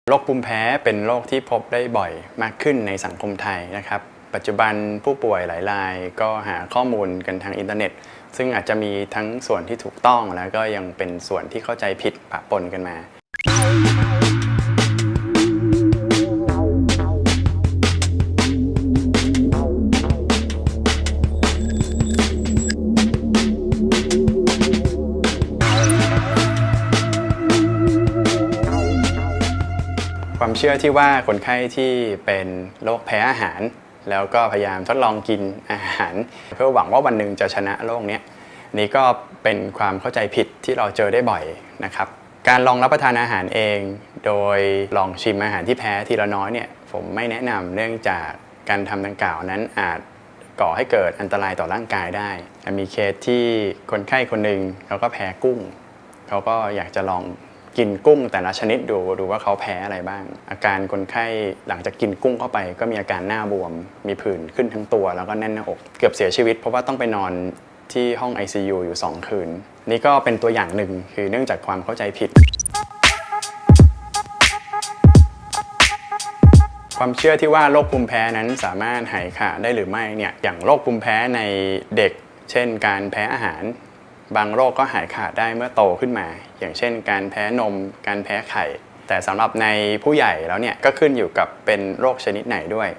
โรคภูมิแพ้เป็นโรคที่พบได้บ่อยมากขึ้นในสังคมไทยนะครับปัจจุบันผู้ป่วยหลายรายก็หาข้อมูลกันทางอินเทอร์เน็ตซึ่งอาจจะมีทั้งส่วนที่ถูกต้องแล้วก็ยังเป็นส่วนที่เข้าใจผิดปะปนกันมาความเชื่อที่ว่าคนไข้ที่เป็นโรคแพ้อาหารแล้วก็พยายามทดลองกินอาหารเพื่อหวังว่าวันหนึ่งจะชนะโรคนี้นี่ก็เป็นความเข้าใจผิดที่เราเจอได้บ่อยนะครับการลองรับประทานอาหารเองโดยลองชิมอาหารที่แพ้ทีละน้อยเนี่ยผมไม่แนะนำเนื่องจากการทำดังกล่าวนั้นอาจก่อให้เกิดอันตรายต่อร่างกายได้มีเคสที่คนไข้คนหนึ่งเขาก็แพ้กุ้งเขาก็อยากจะลองกินกุ้งแต่ละชนิดดูว่าเขาแพ้อะไรบ้างอาการคนไข้หลังจากกินกุ้งเข้าไปก็มีอาการหน้าบวมมีผื่นขึ้นทั้งตัวแล้วก็แน่นหน้าอกเกือบเสียชีวิตเพราะว่าต้องไปนอนที่ห้อง ICU อยู่2 คืนนี่ก็เป็นตัวอย่างหนึ่งคือเนื่องจากความเข้าใจผิดความเชื่อที่ว่าโรคภูมิแพ้นั้นสามารถหายขาดได้หรือไม่เนี่ยอย่างโรคภูมิแพ้ในเด็กเช่นการแพ้อาหารบางโรคก็หายขาดได้เมื่อโตขึ้นมาอย่างเช่นการแพ้นมการแพ้ไข่แต่สำหรับในผู้ใหญ่แล้วเนี่ยก็ขึ้นอยู่กับเป็นโรคชนิดไหนด้วย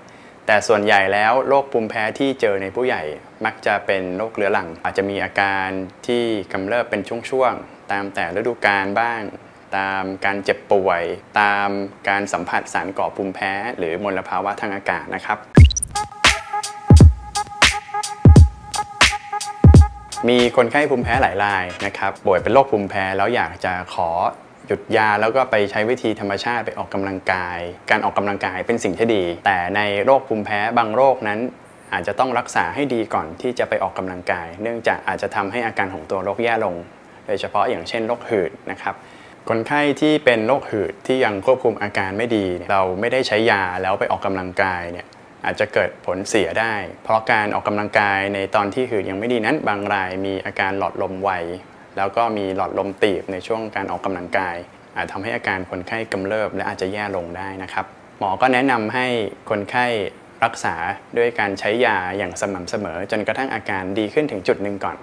แต่ส่วนใหญ่แล้วโรคภูมิแพ้ที่เจอในผู้ใหญ่มักจะเป็นโรคเรื้อรังอาจจะมีอาการที่กำเริบเป็นช่วงๆตามแต่ฤดูกาลบ้างตามการเจ็บป่วยตามการสัมผัสสารก่อภูมิแพ้หรือมลภาวะทางอากาศนะครับมีคนไข้ภูมิแพ้หลายรายนะครับป่วยเป็นโรคภูมิแพ้แล้วอยากจะขอหยุดยาแล้วก็ไปใช้วิธีธรรมชาติไปออกกำลังกายการออกกำลังกายเป็นสิ่งที่ดีแต่ในโรคภูมิแพ้บางโรคนั้นอาจจะต้องรักษาให้ดีก่อนที่จะไปออกกำลังกายเนื่องจากอาจจะทำให้อาการของตัวโรคแย่ลงโดยเฉพาะอย่างเช่นโรคหืดนะครับคนไข้ที่เป็นโรคหืดที่ยังควบคุมอาการไม่ดีเราไม่ได้ใช้ยาแล้วไปออกกำลังกายเนี่ยอาจจะเกิดผลเสียได้เพราะการออกกำลังกายในตอนที่หืดยังไม่ดีนั้นบางรายมีอาการหลอดลมไวแล้วก็มีหลอดลมตีบในช่วงการออกกำลังกายอาจทำให้อาการคนไข้กำเริบและอาจจะแย่ลงได้นะครับหมอก็แนะนำให้คนไข้รักษาด้วยการใช้ยาอย่างสม่ำเสมอจนกระทั่งอาการดีขึ้นถึงจุดหนึ่งก่อน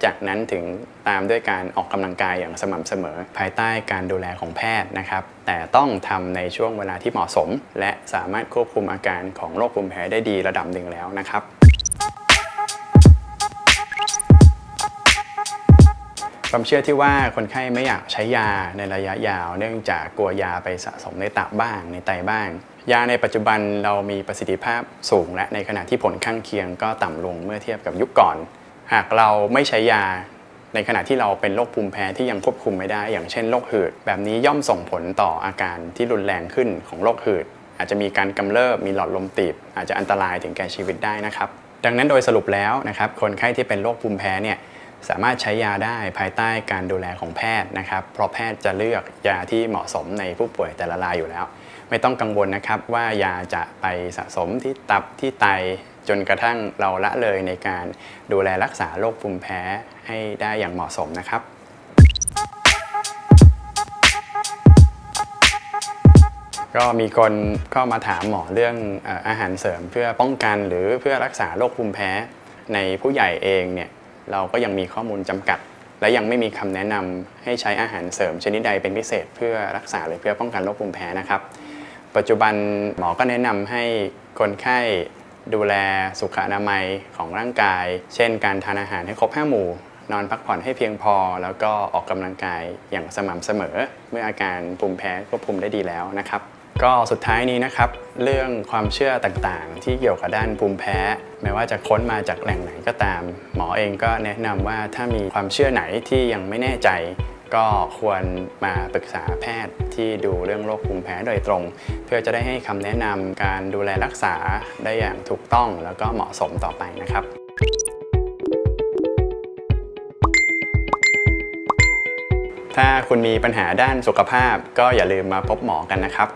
จากนั้นถึงตามด้วยการออกกำลังกายอย่างสม่ำเสมอภายใต้การดูแลของแพทย์นะครับแต่ต้องทำในช่วงเวลาที่เหมาะสมและสามารถควบคุมอาการของโรคภูมิแพ้ได้ดีระดับหนึ่งแล้วนะครับความเชื่อที่ว่าคนไข้ไม่อยากใช้ยาในระยะยาวเนื่องจากกลัวยาไปสะสมในตับบ้างในไตบ้างยาในปัจจุบันเรามีประสิทธิภาพสูงและในขณะที่ผลข้างเคียงก็ต่ำลงเมื่อเทียบกับยุคก่อนหากเราไม่ใช้ยาในขณะที่เราเป็นโรคภูมิแพ้ที่ยังควบคุมไม่ได้อย่างเช่นโรคหืดแบบนี้ย่อมส่งผลต่ออาการที่รุนแรงขึ้นของโรคหืดอาจจะมีการกำเริบมีหลอดลมตีบอาจจะอันตรายถึงแก่ชีวิตได้นะครับดังนั้นโดยสรุปแล้วนะครับคนไข้ที่เป็นโรคภูมิแพ้เนี่ยสามารถใช้ยาได้ภายใต้การดูแลของแพทย์นะครับเพราะแพทย์จะเลือกยาที่เหมาะสมในผู้ป่วยแต่ละรายอยู่แล้วไม่ต้องกังวลนะครับว่ายาจะไปสะสมที่ตับที่ไตจนกระทั่งเราละเลยในการดูแลรักษาโรคภูมิแพ้ให้ได้อย่างเหมาะสมนะครับก็มีคนเข้ามาถามหมอเรื่องอาหารเสริมเพื่อป้องกันหรือเพื่อรักษาโรคภูมิแพ้ในผู้ใหญ่เองเนี่ยเราก็ยังมีข้อมูลจำกัดและยังไม่มีคำแนะนำให้ใช้อาหารเสริมชนิดใดเป็นพิเศษเพื่อรักษาหรือเพื่อป้องกันโรคภูมิแพ้นะครับปัจจุบันหมอก็แนะนำให้คนไข้ดูแลสุขอนามัยของร่างกายเช่นการทานอาหารให้ครบ5 หมู่นอนพักผ่อนให้เพียงพอแล้วก็ออกกำลังกายอย่างสม่ำเสมอเมื่ออาการภูมิแพ้ควบคุมได้ดีแล้วนะครับก็สุดท้ายนี้นะครับเรื่องความเชื่อต่างๆที่เกี่ยวกับด้านภูมิแพ้ไม่ว่าจะค้นมาจากแหล่งไหนก็ตามหมอเองก็แนะนำว่าถ้ามีความเชื่อไหนที่ยังไม่แน่ใจก็ควรมาปรึกษาแพทย์ที่ดูเรื่องโรคภูมิแพ้โดยตรงเพื่อจะได้ให้คำแนะนำการดูแลรักษาได้อย่างถูกต้องแล้วก็เหมาะสมต่อไปนะครับถ้าคุณมีปัญหาด้านสุขภาพก็อย่าลืมมาพบหมอกันนะครับ